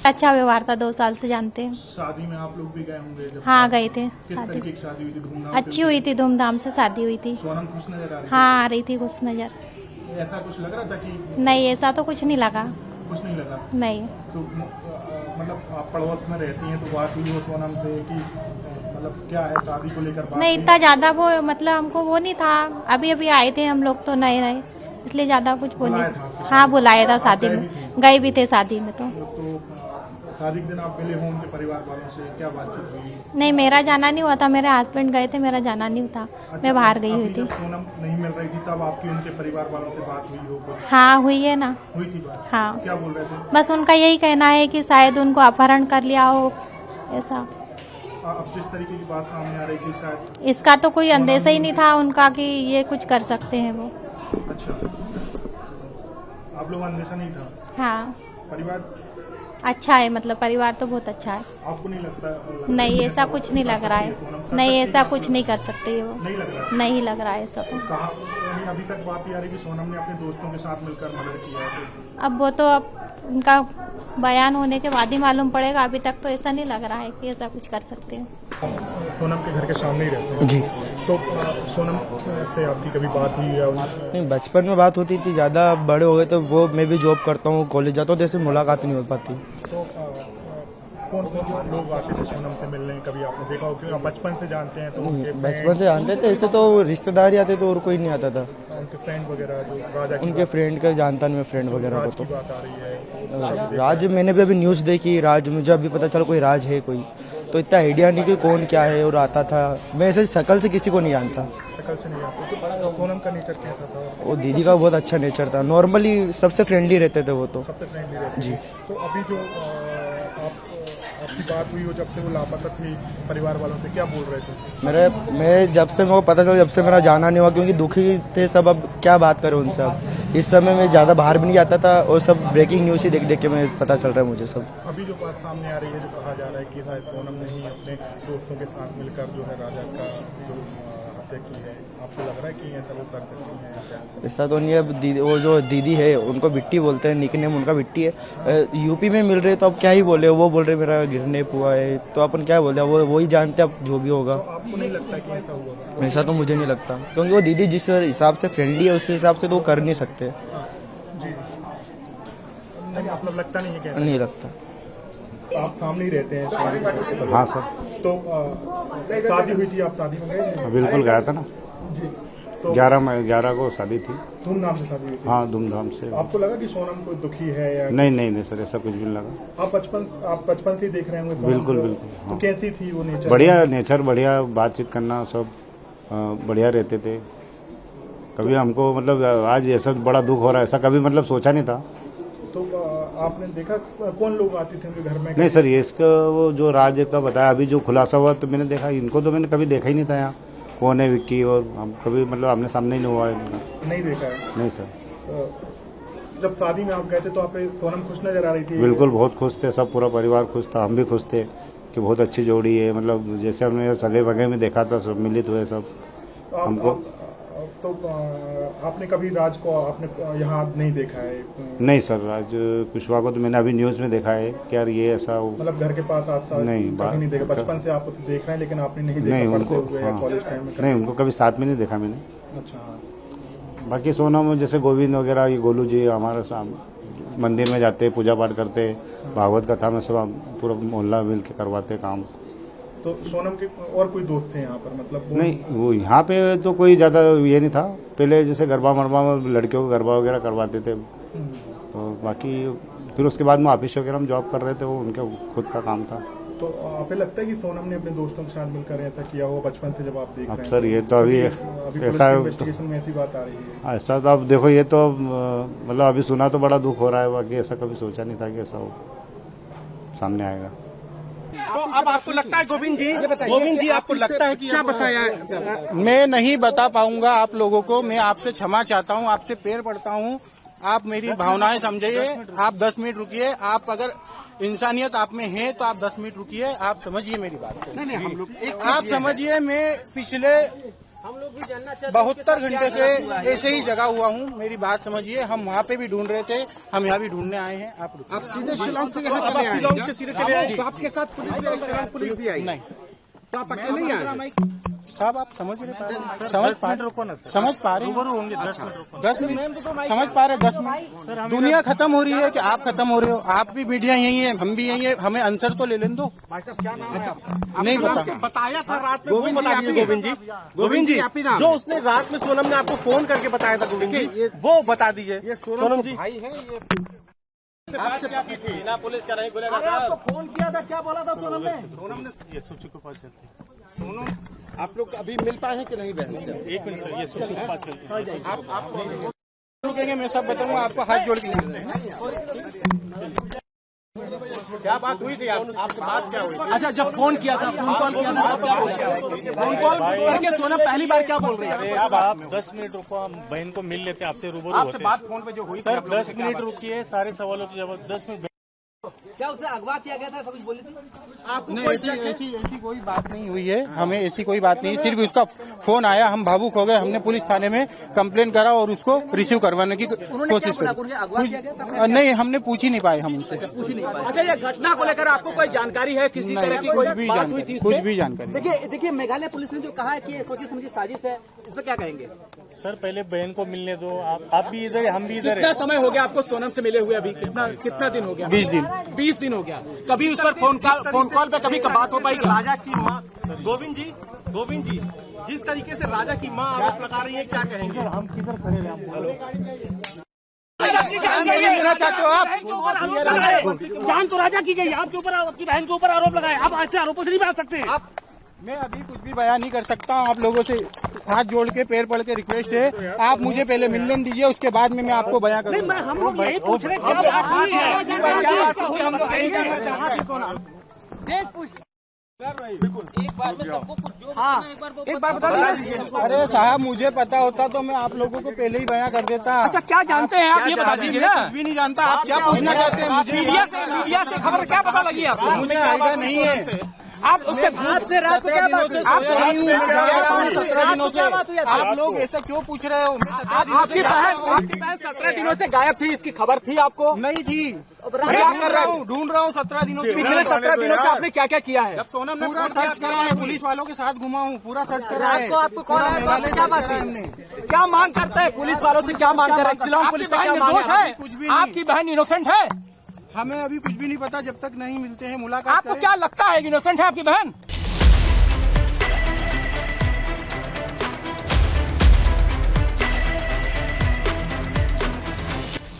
अच्छा व्यवहार था, 2 साल से जानते हैं। शादी में आप लोग भी गए होंगे जब? हाँ गए थे। किस शादी तरीके की शादी हुई थी? धूमधाम अच्छी हुई थी, धूमधाम से शादी हुई थी। सोनम खुश नजर आ रही हाँ आ रही थी खुश नजर। थी? ऐसा कुछ लग रहा था कि? नहीं ऐसा तो कुछ नहीं लगा। कुछ नहीं लगा? नहीं। तो मतलब आप पड़ोस में रहती हैं तो बात हुई हो सोनम से कि मतलब क्या है शादी को लेकर बात? नहीं इतना ज्यादा वो मतलब हमको वो नहीं था, अभी अभी आए थे हम लोग तो नए नए, इसलिए ज्यादा कुछ वो बुलाया नहीं। था आपको? हाँ बुलाया था शादी गए में, भी थे? गए भी थे शादी में। तो शादी के दिन आप मिले हो उनके परिवार वालों से, क्या बातचीत हुई? नहीं मेरा जाना नहीं हुआ था, मेरे हस्बैंड गए थे, मेरा जाना नहीं था। मैं बाहर गई हुई अभी थी। जब सोनम नहीं मिल रही थी तब आपकी उनके परिवार वालों से बात हुई हो? हाँ हुई है ना। हुई थी बात? हाँ क्या बोल रहे थे? बस उनका यही कहना है कि शायद उनको अपहरण कर लिया हो, ऐसा। अब जिस तरीके की बात सामने आ रही थी शायद इसका तो कोई अंदेशा ही नहीं था उनका कि ये कुछ कर सकते हैं वो। अच्छा, आप लोग अंदेशा नहीं था? हाँ परिवार अच्छा है, मतलब परिवार तो बहुत अच्छा है। आपको नहीं लगता? नहीं ऐसा कुछ नहीं लग रहा है, नहीं ऐसा कुछ नहीं कर सकते वो, नहीं लग रहा? नहीं लग रहा है ऐसा तो। कहा यानी अभी तक बात ये आ रही कि सोनम ने अपने दोस्तों के साथ मिलकर मर्डर किया है? अब वो तो अब उनका बयान होने के बाद ही मालूम पड़ेगा, अभी तक तो ऐसा नहीं लग रहा है कि ऐसा कुछ कर सकते हैं। सोनम के घर के सामने ही रहते हैं? जी। तो सोनम से आपकी कभी बात हुई या नहीं बचपन में बात होती थी, ज़्यादा बड़े हो गए तो वो मैं भी जॉब करता हूँ, कॉलेज जाता हूँ, जैसे मुलाकात नहीं हो पाती। तो कौन कौन लोग आते थे सोनम से मिलने? कभी आपने देखा हो? क्योंकि आप बचपन से जानते हैं तो उनके बचपन से जानते थे, ऐसे तो रिश्तेदार ही आते थे और कोई नहीं आता था। उनके फ्रेंड वगैरह जो राजा की उनके फ्रेंड का जानता नहीं मैं, फ्रेंड वगैरह राज को की तो। बात आ रही है। राज मैंने भी अभी न्यूज़ देखी, राज मुझे अभी पता चला कोई राज है कोई, तो इतना आइडिया नहीं कि कौन क्या है। और आता था, मैं ऐसे शक्ल से किसी को नहीं जानता। शक्ल से नहीं आते? तो सोनम का नेचर कैसा था? वो दीदी का बहुत अच्छा नेचर था, नॉर्मली सबसे फ्रेंडली रहते थे वो तो। सबसे फ्रेंडली रहते जी। तो अभी जो आपकी बात हुई हो जब से वो लापता थी, परिवार वालों से क्या बोल रहे थे? मैं जब से मेरे को पता चला, जब से मेरा जाना नहीं हुआ, क्योंकि दुखी थे सब। अब क्या बात करें उनसे, अब इस समय मैं ज़्यादा बाहर भी नहीं जाता था और सब ब्रेकिंग न्यूज़ ही देख देख के मैं पता चल रहा है मुझे सब। अभी जो बात सामने आ रही है, जो कहा जा रहा है कि शायद सोनम ने ही अपने दोस्तों के साथ मिलकर जो है राजा का जो हत्या की है, आपको लग रहा है कि ऐसा वो कर सकती हैं? ऐसा तो नहीं है। अब दीदी, वो जो दीदी है उनको बिट्टी बोलते हैं, निकनेम उनका बिट्टी है। यूपी में मिल रहे तो अब क्या ही बोले, वो बोल रहे मेरा गिरने हुआ है, तो अपन क्या बोले, वो वही जानते अब जो भी होगा। तो आपको नहीं लगता कि ऐसा हुआ? ऐसा तो मुझे नहीं लगता, क्योंकि वो दीदी जिस हिसाब से फ्रेंडली है उस हिसाब से तो वो कर नहीं सकते। जी नहीं, आप लोग लगता नहीं है क्या? नहीं लगता। आप सामने ही रहते हैं सोनम के? हाँ सर, तो शादी हुई थी, आप शादी में गए थे? बिल्कुल गया था ना। जी। तो 11 को शादी थी। धूमधाम से शादी हुई थी? हाँ धूमधाम से। आपको लगा कि सोनम कोई दुखी है या? नहीं सर, ऐसा कुछ भी नहीं लगा। आप बचपन से ही देख रहे होंगे सोनम बिल्कुल को? बिल्कुल। तो हाँ। कैसी थी वो नेचर? बढ़िया नेचर, बढ़िया बातचीत करना, सब बढ़िया रहते थे। कभी हमको मतलब आज ऐसा बड़ा दुख हो रहा है ऐसा कभी मतलब सोचा नहीं था। तो आपने देखा कौन लोग आते थे उनके घर में? नहीं सर, ये इसका वो जो राज का बताया अभी जो खुलासा हुआ, तो मैंने देखा, इनको तो मैंने कभी देखा ही नहीं था यहाँ। कौन है विक्की, और हम कभी मतलब आमने सामने ही नहीं हुआ है इनका। नहीं देखा है? नहीं सर। जब शादी में आप गए थे तो आप सोनम खुश नजर आ रही थी? बिल्कुल, बहुत खुश थे, सब पूरा परिवार खुश था, हम भी खुश थे कि बहुत अच्छी जोड़ी है। मतलब जैसे हमने सगे वगे में देखा था, सब मिलित हुए सब हमको। तो आपने कभी राज को आपने यहाँ नहीं देखा है? नहीं सर, राज कुशवाहा को तो मैंने अभी न्यूज़ में देखा है कि यार ये ऐसा मतलब घर के पास आप नहीं, कभी नहीं देखा? बचपन से आप उसे देख रहे हैं लेकिन आपने नहीं देखा? नहीं पढ़ते उनको, हुए या हाँ, कॉलेज टाइम में? नहीं उनको कभी साथ में नहीं देखा मैंने। अच्छा हाँ। बाकी सोनम जैसे गोविंद वगैरह, ये गोलू जी हमारे मंदिर में जाते, पूजा पाठ करते, भागवत कथा में सब पूरा मोहल्ला मिल के करवाते काम। तो सोनम के और कोई दोस्त थे यहाँ पर? मतलब नहीं, वो यहाँ पे तो कोई ज़्यादा ये नहीं था। पहले जैसे गरबा मरबा में लड़कियों को गरबा वगैरह करवाते थे, तो बाकी फिर उसके बाद में ऑफिस वगैरह में जॉब कर रहे थे, वो उनका खुद का काम था। तो आपको लगता है कि सोनम ने अपने दोस्तों के साथ मिलकर ऐसा किया हो बचपन से जब आप देख रहे हैं? सर ये तो अभी ऐसा इन्वेस्टिगेशन में ऐसी बात आ रही है। ऐसा तो अब देखो, ये तो मतलब अभी सुना तो बड़ा दुख हो रहा है, बाकी ऐसा कभी सोचा नहीं था कि ऐसा हो सामने आएगा। तो अब आपको लगता है गोविंद जी आपको लगता है कि क्या बताया? मैं नहीं बता पाऊंगा आप लोगों को, मैं आपसे क्षमा चाहता हूं, आपसे पैर पड़ता हूं, आप मेरी भावनाएं समझिए। आप 10 मिनट रुकिए, आप अगर इंसानियत आप में है तो आप 10 मिनट रुकिए, आप समझिए मेरी बात को। नहीं हम लोग आप समझिए, मैं पिछले 72 घंटे से ऐसे ही जगा हुआ हूँ। मेरी बात समझिए, हम वहाँ पे भी ढूंढ रहे थे, हम यहाँ भी ढूंढने आए हैं। आप सीधे शिलांग से यहाँ चले आए? शिलांग से सीधे चले आए? तो आपके साथ पुलिस भी आई? नहीं, तो आप अकेले नहीं आए? साहब आप समझ रहे, समझ पा रहे होंगे। 10 मिनट समझ पा रहे, 10 मिनट। दुनिया खत्म हो रही है कि आप खत्म हो रहे हो? आप भी मीडिया यही है, हम भी यही है, हमें आंसर तो ले लेने दो। भाई साहब क्या नाम है? नहीं बता, बताया था रात में, गोविंद जी आप ही नाम, जो उसने रात में सोनम ने आपको फोन करके बताया था गोविंद जी, वो बता दीजिए। ये सोनम जी भाई है, ये आपसे बिना पुलिस का नहीं बोलेगा। आपको फोन किया था, क्या बोला था सोनम ने? ये सूची को पास चलती है। सोनम आप लोग अभी मिल पाए हैं कि नहीं बहन से? 1 मिनट सर, ये सूची को पास चलती है। आप रुकेंगे, मैं सब बताऊंगा आपको, हाथ जोड़ के। क्या बात हुई थी आपसे? बात क्या हुई? अच्छा, जब फोन किया था, फोन कॉल किया था, तब क्या बोल रहे थे? फोन कॉल करके सोनम पहली बार क्या बोल रही है? अब आप 10 मिनट रुको, हम बहन को मिल लेते, आपसे रूबरू होते। आपसे बात फोन पे जो हुई थी सर आप लोगों 10 से, क्या मिनट बात? रुकिए, सारे सवालों के जवाब 10 मिनट। क्या उसे अगवा किया गया था, ऐसा कुछ बोली थी? आपको नहीं, कोई ऐसी कोई बात नहीं हुई है, हमें ऐसी कोई बात नहीं, सिर्फ उसका फोन आया, हम भावुक हो गए, हमने पुलिस थाने में कंप्लेन करा और उसको रिसीव करवाने की कोशिश की। नहीं, हमने पूछ ही नहीं पाए, हम उनसे पूछ ही नहीं पाया। अच्छा, ये घटना को लेकर आपको कोई जानकारी है? किसी तरह की कोई बात हुई थी? कुछ भी जानकारी। देखिए मेघालय पुलिस ने जो कहा है कि ये सोची समझी साजिश है, इस पर क्या कहेंगे? सर पहले बहन को मिलने दो, आप भी इधर, हम भी इधर कितना है। समय हो गया आपको सोनम से मिले हुए? अभी कितना दिन हो गया? 20 दिन। 20 दिन हो गया। कभी उस पर फोन कॉल पे कभी बात हो पाई? राजा की माँ गोविंद जी जिस तरीके से राजा की माँ आरोप लगा रही है, क्या कहेंगे? हम किधर खड़े हैं? लेना चाहते हो आप? जान तो राजा की गई, आपके ऊपर, आपकी बहन के ऊपर आरोप लगाए, आप ऐसे आरोपों से नहीं बच सकते। मैं अभी कुछ भी बयान नहीं कर सकता हूँ। आप लोगों से हाथ जोड़ के, पैर पड़ के रिक्वेस्ट है, आप मुझे पहले मिलने दीजिए, उसके बाद में मैं आपको बयान करूँगा। हम लोग यही पूछ रहे हैं, क्या बात हुई है? क्या बात हुई? हम लोग यही करना चाहते हैं। एक बार में सबको कुछ जो एक बार बता दीजिए। अरे साहब, मुझे पता होता तो मैं आप लोगों को पहले ही बयान कर देता। अच्छा, क्या जानते हैं आप, ये बता दीजिए ना। कुछ भी नहीं जानता। आप क्या पूछना चाहते हैं मुझे? मीडिया से खबर क्या पता लगी आपको? मुझे आइडिया नहीं है। आप उसके बाद से रात को क्या बात हुई? आप 17 दिनों से आप लोग ऐसा क्यों पूछ रहे हो? आपकी बहन 17 दिनों से गायब थी, इसकी खबर थी आपको? नहीं थी। क्या कर रहा हूँ? ढूंढ रहा हूँ 17 दिनों से। पिछले 17 दिनों से आपने क्या क्या किया है? पूरा सर्च करा है, पुलिस वालों के साथ घुमा हूँ, पूरा सर्च करा है। आपको कौन है? मेघालय क्या बात है? है? क्या मांग करते हैं पुलिस वालों से? क्या मांग कर रहे हैं? शिलांग पुलिस से क्या मांग है? कुछ भी नहीं। आपकी बहन इनोसेंट है? हमें अभी कुछ भी नहीं पता, जब तक नहीं मिलते हैं, मुलाकात आपको क्या लगता है, इनोसेंट है आपकी बहन?